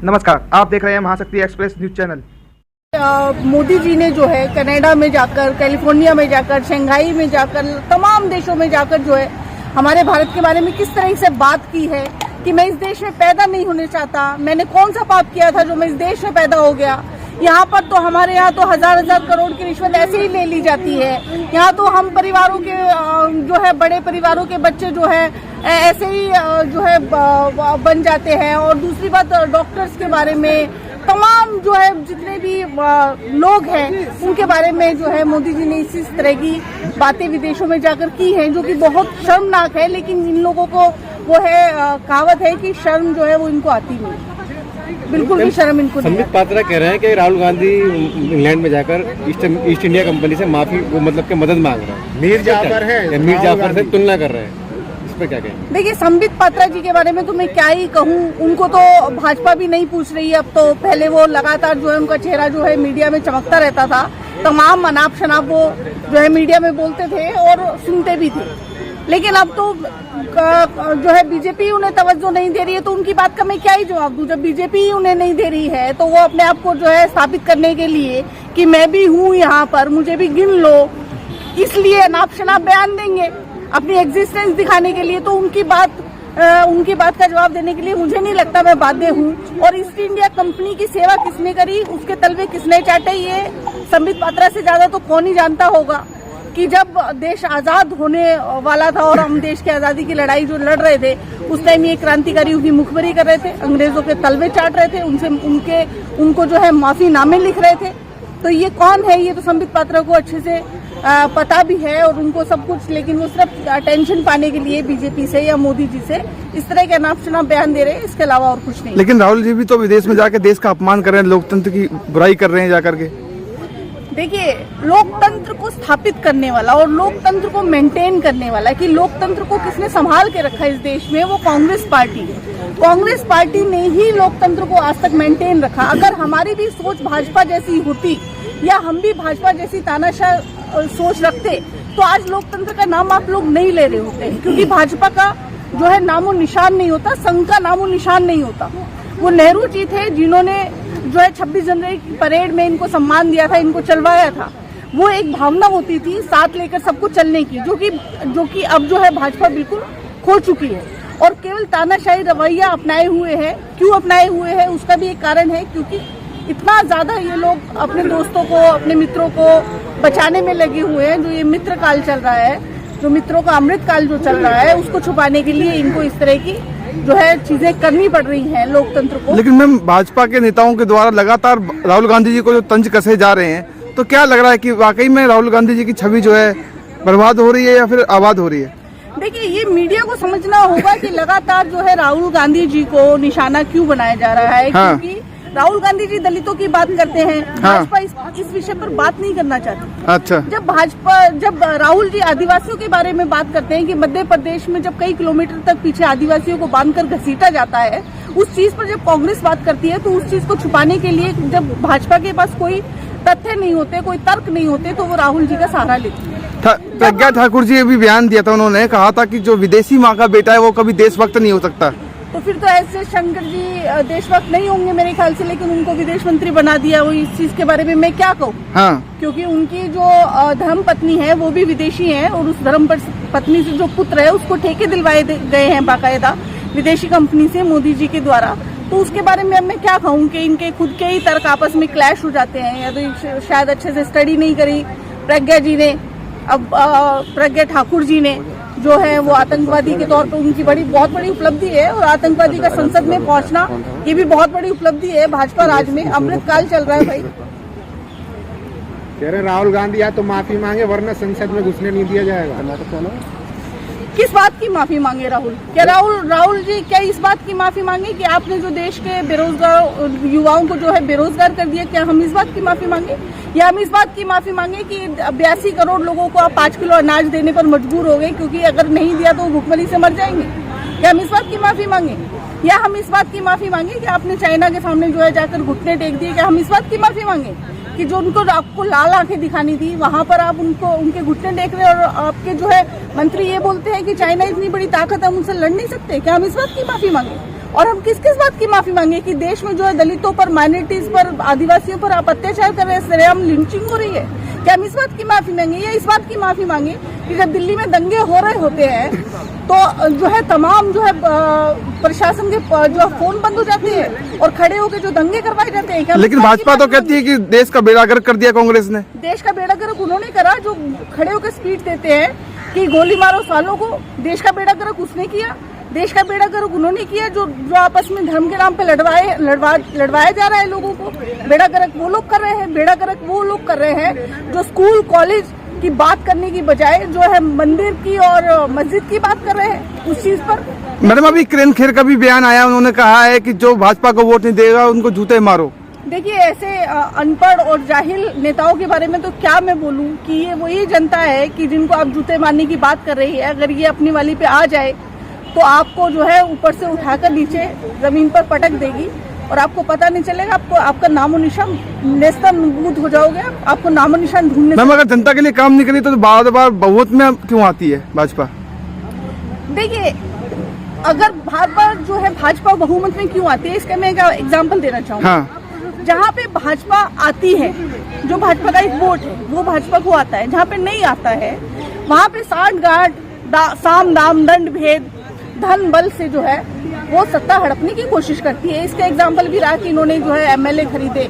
नमस्कार, आप देख रहे हैं महाशक्ति express news channel. Modi ji ने जो है कनाडा में जाकर, कैलिफोर्निया में जाकर, शंघाई में जाकर, तमाम देशों में जाकर जो है हमारे भारत के बारे में किस तरह से बात की है कि मैं इस देश में पैदा नहीं होना चाहता, मैंने कौन सा पाप किया था जो मैं इस देश में पैदा हो गया। यहाँ पर तो हमारे यहाँ तो हजार करोड़ की रिश्वत ऐसे ही ले ली जाती है। यहाँ तो हम परिवारों के जो है बड़े परिवारों के बच्चे जो है ऐसे ही जो है बन जाते हैं। और दूसरी बात, डॉक्टर्स के बारे में, तमाम जो है जितने भी लोग हैं उनके बारे में जो है मोदी जी ने इसी तरह की बातें विदेशों में जाकर की हैं, जो कि बहुत शर्मनाक है। लेकिन इन लोगों को वो है कहावत है कि शर्म जो है वो इनको आती नहीं, बिल्कुल भी शर्म इनको नहीं। संबित पात्रा कह रहे हैं कि राहुल गांधी इंग्लैंड में जाकर ईस्ट इंडिया कंपनी से माफी मतलब के मदद मांग रहे हैं। मीर जाफर से तुलना कर रहे हैं, इस पर क्या कहेंगे? देखिए, संबित पात्रा जी के बारे में तो मैं क्या ही कहूँ, उनको तो भाजपा भी नहीं पूछ रही है अब तो। पहले वो लगातार जो है उनका चेहरा जो है मीडिया में चमकता रहता था, तमाम अनाप शनाप वो जो है मीडिया में बोलते थे और सुनते भी थे। लेकिन अब तो जो है बीजेपी उन्हें तवज्जो नहीं दे रही है, तो उनकी बात का मैं क्या ही जवाब दूं। जब बीजेपी उन्हें नहीं दे रही है तो वो अपने आप को जो है स्थापित करने के लिए कि मैं भी हूं यहाँ पर, मुझे भी गिन लो, इसलिए नाप शनाप बयान देंगे अपनी एग्जिस्टेंस दिखाने के लिए। तो उनकी बात का जवाब देने के लिए मुझे नहीं लगता मैं बाध्य हूँ। और ईस्ट इंडिया कंपनी की सेवा किसने करी, उसके तलवे किसने चाटे, ये संबित पात्रा से ज्यादा तो कौन ही जानता होगा कि जब देश आजाद होने वाला था और हम देश की आजादी की लड़ाई जो लड़ रहे थे, उस टाइम ये क्रांतिकारियों की मुखबरी कर रहे थे, अंग्रेजों के तलवे चाट रहे थे, उनको जो है माफीनामे लिख रहे थे। तो ये कौन है, ये तो संबित पात्रा को अच्छे से पता भी है और उनको सब कुछ। लेकिन वो सिर्फ अटेंशन पाने के लिए बीजेपी से या मोदी जी से इस तरह के अनाप शनाप बयान दे रहे हैं, इसके अलावा और कुछ नहीं। लेकिन राहुल जी भी तो विदेश में जाकर देश का अपमान कर रहे हैं, लोकतंत्र की बुराई कर रहे हैं जाकर के। देखिए, लोकतंत्र को स्थापित करने वाला और लोकतंत्र को मेंटेन करने वाला, कि लोकतंत्र को किसने संभाल के रखा इस देश में, वो कांग्रेस पार्टी है। कांग्रेस पार्टी ने ही लोकतंत्र को आज तक मेंटेन रखा। अगर हमारी भी सोच भाजपा जैसी होती या हम भी भाजपा जैसी तानाशाह सोच रखते तो आज लोकतंत्र का नाम आप लोग नहीं ले रहे होते, क्योंकि भाजपा का जो है नामो निशान नहीं होता, संघ का नामो निशान नहीं होता। वो नेहरू जी थे जिन्होंने जो है 26 जनवरी की परेड में इनको सम्मान दिया था, इनको चलवाया था। वो एक भावना होती थी साथ लेकर सबको चलने की, जो कि अब जो है भाजपा बिल्कुल खो चुकी है और केवल तानाशाही रवैया अपनाए हुए है। क्यों अपनाए हुए है, उसका भी एक कारण है, क्योंकि इतना ज्यादा ये लोग अपने दोस्तों को, अपने मित्रों को बचाने में लगे हुए हैं। जो ये मित्र काल चल रहा है, जो मित्रों का अमृत काल जो चल रहा है, उसको छुपाने के लिए इनको इस तरह की जो है चीजें करनी पड़ रही हैं लोकतंत्र को। लेकिन मैम, भाजपा के नेताओं के द्वारा लगातार राहुल गांधी जी को जो तंज कसे जा रहे हैं, तो क्या लग रहा है कि वाकई में राहुल गांधी जी की छवि जो है बर्बाद हो रही है या फिर आबाद हो रही है? देखिए, ये मीडिया को समझना होगा कि लगातार जो है राहुल गांधी जी को निशाना क्यों बनाया जा रहा है। हाँ। क्योंकि राहुल गांधी जी दलितों की बात करते हैं, हाँ। भाजपा इस विषय पर बात नहीं करना चाहती। अच्छा। जब राहुल जी आदिवासियों के बारे में बात करते हैं कि मध्य प्रदेश में जब कई किलोमीटर तक पीछे आदिवासियों को बांधकर घसीटा जाता है, उस चीज पर जब कांग्रेस बात करती है तो उस चीज को छुपाने के लिए जब भाजपा के पास कोई तथ्य नहीं होते, कोई तर्क नहीं होते, तो वो राहुल जी का सहारा लेती है। प्रज्ञा ठाकुर जी भी बयान दिया था, उन्होंने कहा था कि जो विदेशी माँ का बेटा है वो कभी देशभक्त नहीं हो सकता। तो फिर तो ऐसे शंकर जी देशभक्त नहीं होंगे मेरे ख्याल से, लेकिन उनको विदेश मंत्री बना दिया। वो इस चीज के बारे में मैं क्या कहूँ। हाँ। क्योंकि उनकी जो धर्म पत्नी है वो भी विदेशी है और उस धर्म पत्नी से जो पुत्र है उसको ठेके दिलवाए गए हैं बाकायदा विदेशी कंपनी से मोदी जी के द्वारा। तो उसके बारे में अब मैं क्या कहूँ कि इनके खुद के ही तर्क आपस में क्लैश हो जाते हैं, या तो शायद अच्छे से स्टडी नहीं करी प्रज्ञा जी ने। अब प्रज्ञा ठाकुर जी ने जो है वो आतंकवादी के तौर पर उनकी बहुत बड़ी उपलब्धि है, और आतंकवादी का संसद में पहुंचना ये भी बहुत बड़ी उपलब्धि है। भाजपा राज में अमृत काल चल रहा है भाई। कह रहे राहुल गांधी या तो माफी मांगे वरना संसद में घुसने नहीं दिया जाएगा। किस बात की माफी मांगे राहुल? क्या राहुल जी क्या इस बात की माफी मांगे कि आपने जो देश के बेरोजगार युवाओं को जो है बेरोजगार कर दिया? क्या हम इस बात की माफी मांगे? या हम इस बात की माफी मांगे कि 82 करोड़ लोगों को आप 5 किलो अनाज देने पर मजबूर हो गए, क्योंकि अगर नहीं दिया तो वो भूखमरी से मर जाएंगे? क्या हम इस बात की माफी मांगे? या हम इस बात की माफी मांगे कि आपने चाइना के सामने जो है जाकर घुटने टेक दिए? क्या हम इस बात की माफी मांगे कि जो उनको आपको लाल आंखें दिखानी थी वहां पर आप उनके घुटने टेक रहे, और आपके जो है मंत्री ये बोलते हैं कि चाइना इतनी बड़ी ताकत है, हम उनसे लड़ नहीं सकते? क्या हम इस बात की माफी मांगे? और हम किस किस बात की माफी मांगे कि देश में जो है दलितों पर, माइनॉरिटीज पर, आदिवासियों पर आप अत्याचार कर रहे हैं, सरेआम लिंचिंग हो रही है। क्या हम इस बात की माफी मांगे या इस बात की माफी मांगे कि जब दिल्ली में दंगे हो रहे होते हैं तो जो है तमाम जो है प्रशासन के जो फोन बंद हो जाते हैं और खड़े होकर जो दंगे करवाए जाते हैं। लेकिन भाजपा तो कहती है कि देश का बेड़ा गर्क कर दिया कांग्रेस ने। देश का बेड़ा गर्क उन्होंने करा जो खड़े होकर स्पीच देते हैं कि गोली मारो सालों को। देश का बेड़ा गर्क उसने किया, देश का बेड़ा गर्क उन्होंने किया जो आपस में धर्म के नाम पे लड़वाया जा रहा है लोगों को। बेड़ा गर्क वो लोग कर रहे हैं, बेड़ा गर्क वो लोग कर रहे हैं जो स्कूल कॉलेज की बात करने की बजाय जो है मंदिर की और मस्जिद की बात कर रहे हैं उस चीज पर। मैडम अभी किरण खेर का भी बयान आया, उन्होंने कहा है कि जो भाजपा को वोट नहीं देगा उनको जूते मारो। देखिए ऐसे अनपढ़ और जाहिल नेताओं के बारे में तो क्या मैं बोलूं कि ये वही जनता है कि जिनको आप जूते मारने की बात कर रही है। अगर ये अपनी वाली पे आ जाए तो आपको जो है ऊपर से उठाकर नीचे जमीन पर पटक देगी और आपको पता नहीं चलेगा। आपको आपका नामो निशान नेस्तनाबूद हो जाओगे, आपको नामो निशान ढूंढने। मैम अगर जनता के लिए काम नहीं करी तो बार बार बहुमत में क्यों आती है भाजपा? देखिए अगर बार जो है भाजपा बहुमत में क्यों आती है इसका मैं एक एग्जाम्पल देना चाहूँगा। हाँ। जहाँ पे भाजपा आती है, जो भाजपा का एक वोट है वो भाजपा को आता है, जहाँ पे नहीं आता है वहाँ पे साठ गांठ साम दाम दंड भेद धन बल से जो है वो सत्ता हड़पने की कोशिश करती है। इसका एग्जाम्पल भी रहा कि इन्होंने जो है एमएलए खरीदे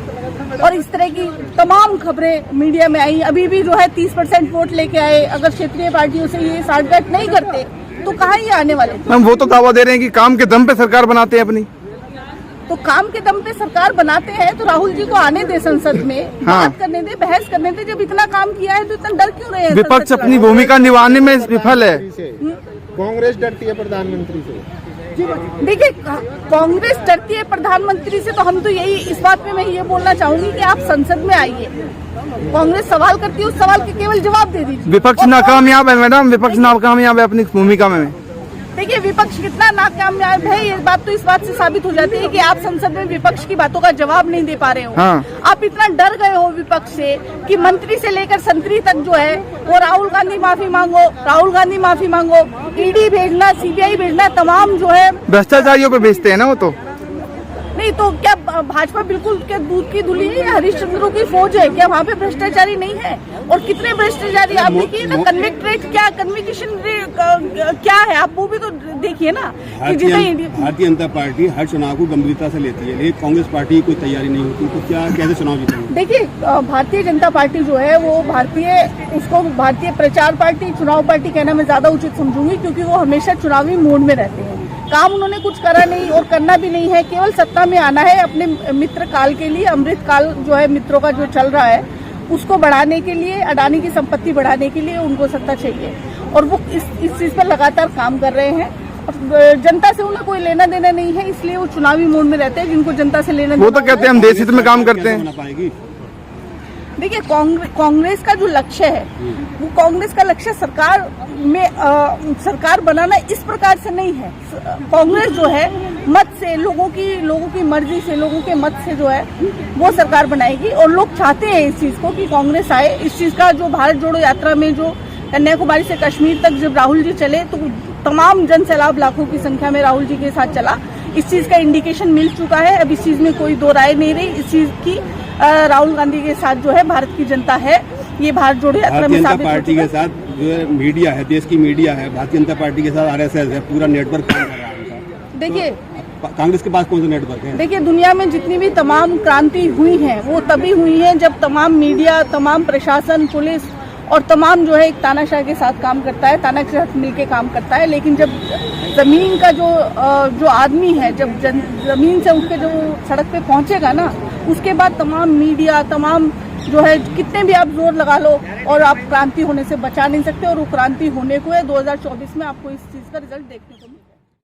और इस तरह की तमाम खबरें मीडिया में आई। अभी भी जो है 30% वोट लेके आए। अगर क्षेत्रीय पार्टियों से ये साठगांठ नहीं करते तो कहाँ ये आने वाले थे? मैम वो तो दावा दे रहे हैं कि काम के दम पे सरकार बनाते हैं अपनी। तो काम के दम पे सरकार बनाते हैं तो राहुल जी को आने दे संसद में। हाँ। बात करने दे, बहस करने दे। जब इतना काम किया है तो इतना डर क्यों रहे हैं? विपक्ष अपनी भूमिका निभाने में विफल है। कांग्रेस डरती है प्रधानमंत्री से। देखिए कांग्रेस डरती है प्रधानमंत्री से तो हम तो यही इस बात में मैं ये बोलना चाहूंगी कि आप संसद में आइए। कांग्रेस सवाल करती है, उस सवाल के केवल जवाब दे दीजिए। विपक्ष नाकामयाब है मैडम, विपक्ष नाकामयाब है अपनी भूमिका में। देखिए विपक्ष कितना नाकामयाब है ये बात तो इस बात से साबित हो जाती है कि आप संसद में विपक्ष की बातों का जवाब नहीं दे पा रहे हो। हाँ। आप इतना डर गए हो विपक्ष से कि मंत्री से लेकर संतरी तक जो है वो राहुल गांधी माफी मांगो, राहुल गांधी माफी मांगो। ईडी भेजना, सीबीआई भेजना, तमाम जो है भ्रष्टाचारियों पे भेजते हैं ना वो तो। नहीं तो क्या भाजपा बिल्कुल क्या दूध की धुली है? हरिश्चंद्रों की फौज है क्या? वहाँ पे भ्रष्टाचारी नहीं है? और कितने भ्रष्टाचारी आप देखिए ना। कन्विक्ट रेट क्या, कन्विक्शन रेट क्या है आप वो भी तो देखिए ना। भारतीय जनता पार्टी हर चुनाव को गंभीरता से लेती है, लेकिन कांग्रेस पार्टी की कोई तैयारी नहीं होती, तो क्या कैसे चुनाव जीतेंगे? देखिए भारतीय जनता पार्टी जो है वो भारतीय प्रचार पार्टी, चुनाव पार्टी कहना मैं ज्यादा उचित समझूंगी क्योंकि वो हमेशा चुनावी मोड में रहते हैं। काम उन्होंने कुछ करा नहीं और करना भी नहीं है, केवल सत्ता में आना है अपने मित्र काल के लिए। अमृत काल जो है मित्रों का जो चल रहा है उसको बढ़ाने के लिए, अडानी की संपत्ति बढ़ाने के लिए उनको सत्ता चाहिए और वो इस चीज पर लगातार काम कर रहे हैं। जनता से उन्हें कोई लेना देना नहीं है, इसलिए वो चुनावी मोड में रहते हैं। जिनको जनता से लेना वो तो कहते हैं हम देश हित में काम करते हैं। देखिए कांग्रेस का जो लक्ष्य है वो कांग्रेस का लक्ष्य सरकार में सरकार बनाना इस प्रकार से नहीं है। कांग्रेस जो है मत से लोगों की मर्जी से, लोगों के मत से जो है वो सरकार बनाएगी और लोग चाहते हैं इस चीज को कि कांग्रेस आए। इस चीज का जो भारत जोड़ो यात्रा में जो कन्याकुमारी से कश्मीर तक जब राहुल जी चले तो तमाम जन सैलाब लाखों की संख्या में राहुल जी के साथ चला। इस चीज का इंडिकेशन मिल चुका है। अब इस चीज में कोई दो राय नहीं रही। इस चीज की राहुल गांधी के साथ जो है भारत की जनता है, ये भारत जोड़ो यात्रा में साबित हो पार्टी के साथ जो है मीडिया है, देश की मीडिया है, भारतीय जनता पार्टी के साथ आरएसएस है, पूरा नेटवर्क काम कर रहा है। देखिए कांग्रेस के पास कौन सा नेटवर्क है? देखिए दुनिया में जितनी भी तमाम क्रांति हुई है वो तभी हुई है जब तमाम मीडिया, तमाम प्रशासन, पुलिस और तमाम जो है एक तानाशाह के साथ काम करता है, ताना के साथ मिलके काम करता है। लेकिन जब जमीन का जो आदमी है, जब जमीन से उठ के जो सड़क पे पहुंचेगा ना, उसके बाद तमाम मीडिया, तमाम जो है कितने भी आप जोर लगा लो और आप क्रांति होने से बचा नहीं सकते। और वो क्रांति होने को है 2024 में आपको इस चीज का रिजल्ट देखने को मिलेगा।